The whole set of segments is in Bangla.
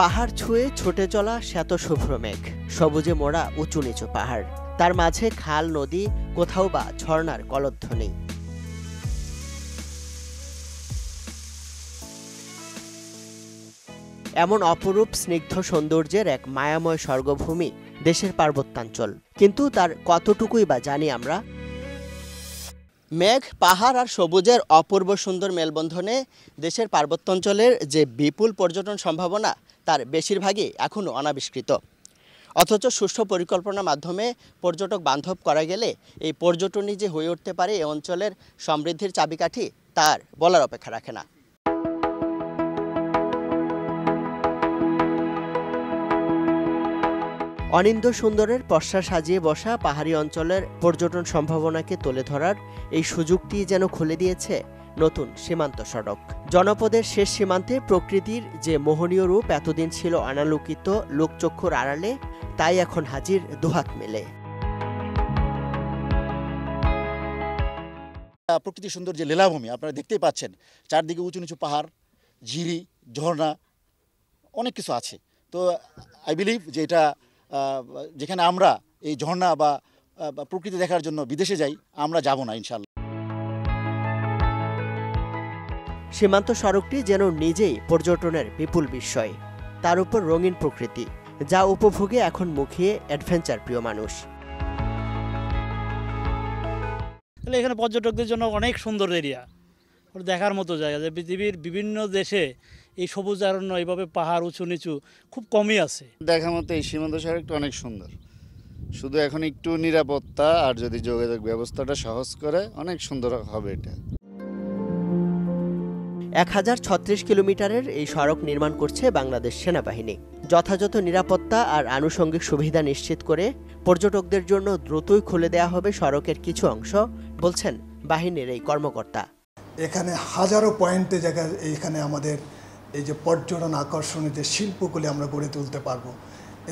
পাহাড় ছুঁয়ে ছুটে চলা শ্বেতশুভ্র মেঘ, সবুজে মোড়া উঁচু নিচু পাহাড়, তার মাঝে খাল নদী, কোথাও বা ঝর্ণার কলধ্বনি। এমন অপরূপ স্নিগ্ধ সৌন্দর্যের এক মায়াময় স্বর্গভূমি দেশের পার্বত্যাঞ্চল, কিন্তু তার কতটুকুই বা জানি আমরা? মেঘ, পাহাড় আর সবুজের অপূর্ব সুন্দর মেলবন্ধনে দেশের পার্বত্যাঞ্চলের যে বিপুল পর্যটন সম্ভাবনা তার বেশিরভাগই এখনও অনাবিষ্কৃত। অথচ সুষ্ঠু পরিকল্পনার মাধ্যমে পর্যটক বান্ধব করা গেলে এই পর্যটনই যে হয়ে উঠতে পারে এই অঞ্চলের সমৃদ্ধির চাবিকাঠি, তার বলার অপেক্ষা রাখে না। অনিন্দ্য সুন্দরের পশ্চা সাজিয়ে বসা পাহাড়ি অঞ্চলের পর্যটন সম্ভাবনাকে তুলে ধরার এই সুযোগটি যেন খুলে দিয়েছে নতুন সীমান্ত সড়ক। জনপদের শেষ সীমান্তে প্রকৃতির যে মোহনীয় রূপ এতদিন ছিল অনালোকিত লোকচক্ষুর আড়ালে, তাই এখন হাজির দুহাত মেলে। প্রকৃতি সুন্দর যে লীলাভূমি আপনারা দেখতেই পাচ্ছেন, চারদিকে উঁচু নিচু পাহাড়, ঝিরি, ঝর্ণা, অনেক কিছু আছে। তো আই বিলিভ যে এটা যেখানে আমরা এই ঝর্ণা বা প্রকৃতি দেখার জন্য বিদেশে যাই, আমরা যাব না ইনশাল্লাহ। সীমান্ত সড়কটি যেন নিজেই পর্যটনের বিপুল বিস্ময়, তার উপর রঙিন প্রকৃতি, যা উপভোগে এখন মুখিয়ে অ্যাডভেঞ্চার প্রিয় মানুষ। এখানে পর্যটকদের জন্য অনেক সুন্দর এরিয়া, দেখার মতো জায়গা। যে পৃথিবীর বিভিন্ন দেশে এই সবুজ অরণ্য, এইভাবে পাহাড় উঁচু নিচু খুব কমই আছে। দেখার মতো এই সীমান্ত সড়কটা অনেক সুন্দর, শুধু এখন একটু নিরাপত্তা আর যদি যোগাযোগ ব্যবস্থাটা সহজ করে অনেক সুন্দর হবে এটা। 1036 কিলোমিটারের এই সড়ক নির্মাণ করছে বাংলাদেশ সেনাবাহিনী। যথাযথ নিরাপত্তা আর আনুষঙ্গিক সুবিধা নিশ্চিত করে পর্যটকদের জন্য দ্রুতই খুলে দেওয়া হবে সড়কের কিছু অংশ, বলছেন বাহিনীর এই কর্মকর্তা। এখানে হাজারো পয়েন্টে জায়গা, এখানে আমাদের এই যে পর্যটন আকর্ষণের যে শিল্পগুলি আমরা গড়ে তুলতে পারবো,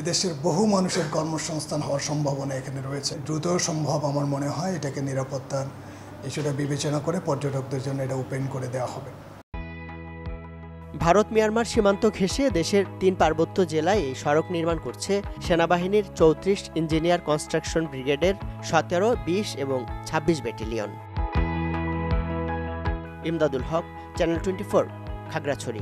এদেশের বহু মানুষের কর্মসংস্থান হওয়ার সম্ভাবনা এখানে রয়েছে। দ্রুত সম্ভব আমার মনে হয় এটাকে নিরাপত্তার ইস্যুটা বিবেচনা করে পর্যটকদের জন্য এটা ওপেন করে দেওয়া হবে। ভারত মিয়ানমার সীমান্ত ঘেঁষে দেশের 3 পার্বত্য জেলায় এই সড়ক নির্মাণ করছে সেনাবাহিনীর 34 ইঞ্জিনিয়ার কনস্ট্রাকশন ব্রিগেডের 17, 20 এবং 26 ব্যাটালিয়ন। ইমদাদুল হক, চ্যানেল 24, খাগড়াছড়ি।